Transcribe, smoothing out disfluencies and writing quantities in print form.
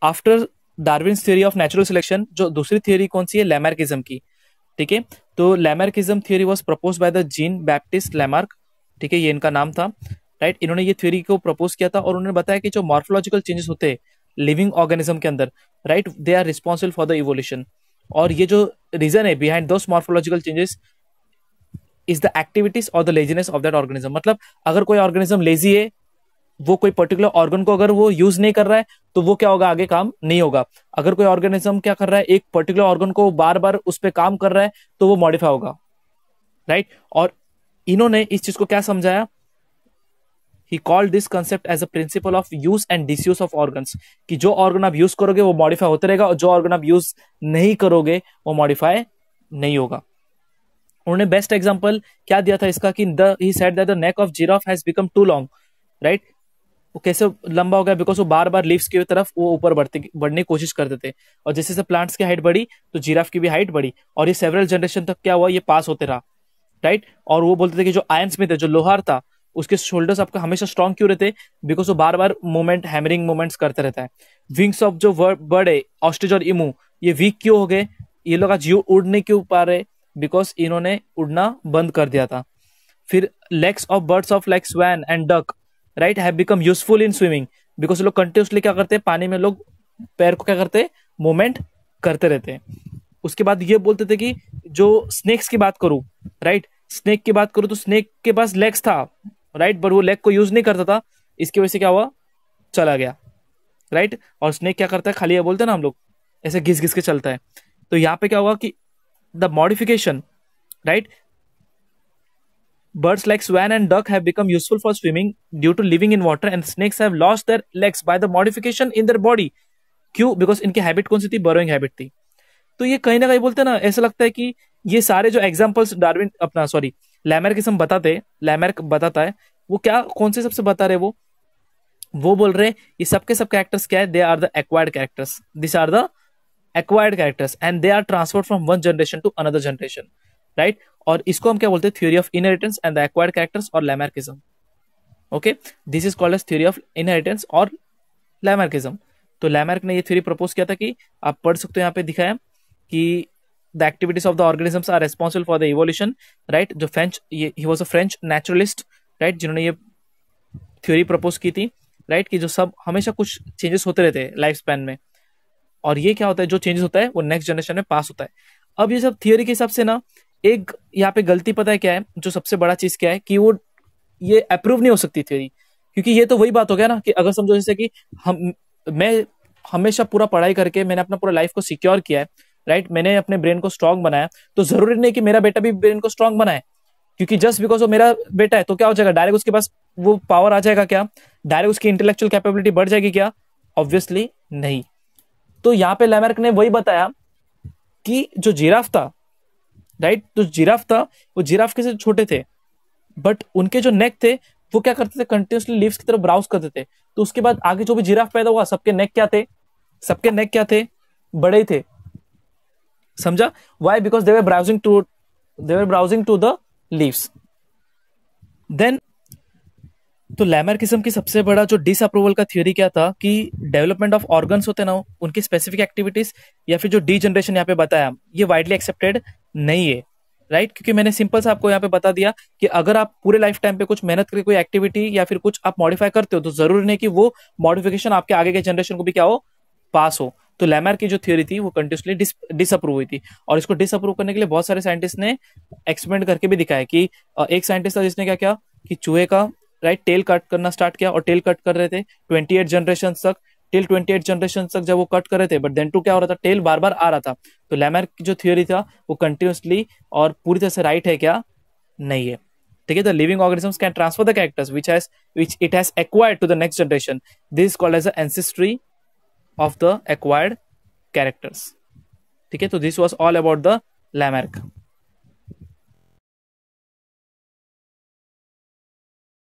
After Darwin's theory of natural selection जो दूसरी theory कौन सी है, लैमार्किज्म की, ठीक है। तो Lamarckism theory was propose by the Jean Baptiste Lamarck, ठीक है, ये इनका नाम था, राइट। इन्होंने ये थ्योरी को प्रपोज किया था और उन्होंने बताया कि जो मॉर्फोलॉजिकल चेंजेस होते हैं लिविंग ऑर्गेनिज्म के अंदर, right, they are responsible for the evolution. और ये जो रीजन है behind those morphological changes is the activities और the laziness of that organism. मतलब अगर कोई ऑर्गेनिज्म लेजी है, वो कोई पर्टिकुलर ऑर्गन को अगर वो यूज नहीं कर रहा है तो वो क्या होगा, आगे काम नहीं होगा। अगर कोई ऑर्गेनिज्म क्या कर रहा है, एक पर्टिकुलर ऑर्गन को बार बार उस पर काम कर रहा है तो वो मॉडिफाई होगा, राइट। और इन्होंने इस चीज को क्या समझाया, he called this concept as a principle of use and disuse of organs, कि जो ऑर्गन आप यूज करोगे वो मॉडिफाई होते रहेगा और जो ऑर्गन आप यूज नहीं करोगे वो मॉडिफाई नहीं होगा। उन्होंने बेस्ट एग्जांपल क्या दिया था इसका कि he said that the neck of giraffe has become too long, right. वो कैसे लंबा हो गया, बिकॉज वो बार बार लीव्स की तरफ वो ऊपर बढ़ने की कोशिश करते थे, और जैसे जैसे प्लांट्स की हाइट बढ़ी तो जिराफ की भी हाइट बढ़ी, और ये सेवरल जनरेशन तक क्या हुआ, ये पास होते रहा, राइट। और वो बोलते थे कि जो आयरन स्मिथ है, जो लोहार था, उसके शोल्डर्स आपका हमेशा स्ट्रॉन्ग क्यों रहते, बिकॉज वो बार बार मूवमेंट, हैमरिंग मूवमेंट्स करते रहता है। विंग्स ऑफ जो बर्ड है, ऑस्ट्रिच और इमू, ये वीक क्यों हो गए, ये लोग आज उड़ नहीं क्यों पा रहे, बिकॉज इन्होंने उड़ना बंद कर दिया था। फिर legs of birds of like swan and duck, right, have become useful in swimming, because लोग कंटिन्यूसली क्या करते हैं, पानी में लोग पैर को क्या करते हैं, मूवमेंट करते रहते हैं। उसके बाद ये बोलते थे कि जो स्नेक्स की बात करूं, राइट, स्नेक की बात करूं तो स्नेक के पास लेग्स था, राइट, बट वो लेग को यूज नहीं करता था, इसकी वजह से क्या हुआ, चला गया, राइट। और स्नेक क्या करता है, खाली ये बोलते हैं ना हम लोग, ऐसे घिस घिस के चलता है। तो यहाँ पे क्या हुआ कि the modification, right, birds like swan and duck have become useful for swimming due to living in water, and snakes have lost their legs by the modification in their body. क्यों, बिकॉज इनकी habit कौन सी थी, burrowing habit थी। तो ये कहीं ना कहीं बोलते हैं ना, ऐसा लगता है कि ये सारे जो एग्जांपल्स डार्विन अपना लैमार्किज्म लैमार्क बताता है, वो क्या कौन से सबसे बता रहे, वो बोल रहे ये सबके सब कैरेक्टर्स क्या है, they are the acquired characters, this are the acquired characters and they are transferred from one generation to another generation, right. और इसको हम क्या बोलते हैं, theory of inheritance and the acquired characters और Lamarckism, okay. This is called as theory of inheritance और Lamarckism. तो Lamarck ने ये थ्योरी प्रपोज किया था कि आप पढ़ सकते हो, यहाँ पे दिखाया कि the activities of the organisms are responsible for the evolution, right. जो he was a French naturalist, right, जिन्होंने ये थ्योरी प्रपोज की थी, राइट, कि जो सब हमेशा कुछ चेंजेस होते रहते हैं लाइफ स्पैन में, और ये क्या होता है, जो चेंजेस होता है वो नेक्स्ट जनरेशन में पास होता है। अब ये सब थियोरी के हिसाब से ना, एक यहाँ पे गलती पता है क्या है, जो सबसे बड़ा चीज क्या है कि वो ये अप्रूव नहीं हो सकती थ्योरी, क्योंकि ये तो वही बात हो गया ना कि अगर समझो जैसे कि मैं हमेशा पूरा पढ़ाई करके मैंने अपना पूरा लाइफ को सिक्योर किया है, राइट, मैंने अपने ब्रेन को स्ट्रांग बनाया, तो जरूरी नहीं कि मेरा बेटा भी ब्रेन को स्ट्रांग बनाए, क्योंकि जस्ट बिकॉज वो मेरा बेटा है तो क्या हो जाएगा, डायरेक्ट उसके पास वो पावर आ जाएगा क्या, डायरेक्ट उसकी इंटेलेक्चुअल कैपेबिलिटी बढ़ जाएगी क्या, ऑब्वियसली नहीं। तो यहाँ पे लैमार्क ने वही बताया कि जो जिराफ था, राइट, तो जिराफ था, वो जिराफ के से छोटे थे, बट उनके जो नेक थे वो क्या करते थे, कंटिन्यूसली लीव्स की तरफ ब्राउज करते थे। तो उसके बाद आगे जो भी जिराफ पैदा हुआ, सबके नेक क्या थे, बड़े ही थे, समझा। Why, because they were browsing to the leaves. Then तो लैमार्किज्म की सबसे बड़ा जो डिसअप्रूवल का थ्योरी क्या था कि डेवलपमेंट ऑफ ऑर्गन्स होते ना, उनकी स्पेसिफिक एक्टिविटीज या फिर जो डी जनरेशन यहाँ पे बताया, ये वाइडली एक्सेप्टेड नहीं है, राइट। क्योंकि मैंने सिंपल सा आपको यहाँ पे बता दिया कि अगर आप पूरे लाइफ टाइम पे कुछ मेहनत करके कोई एक्टिविटी या फिर कुछ आप मॉडिफाई करते हो, तो जरूरी नहीं कि वो मॉडिफिकेशन आपके आगे के जनरेशन को भी क्या हो, पास हो। तो लैमार्क की जो थ्योरी थी वो कंटिन्यूसली डिसअप्रूव हुई थी, और इसको डिसअप्रूव करने के लिए बहुत सारे साइंटिस्ट ने एक्सपेरिमेंट करके भी दिखाया कि एक साइंटिस्ट था जिसने क्या किया कि चूहे का, राइट, टेल कट करना स्टार्ट किया, और टेल कट कर रहे थे 28 जनरेशन तक, टिल 28 जनरेशन तक जब वो कट कर रहे थे, बट देन टू क्या हो रहा था, टेल बार बार आ रहा था। तो लैमार्क की जो थ्योरी था वो कंटिन्यूसली और पूरी तरह से राइट है क्या, नहीं है, ठीक है। The living organisms can transfer the characters which it has acquired to the next generation. This is called as the ancestry of the acquired characters, ठीक है। तो this was all about the Lamarck.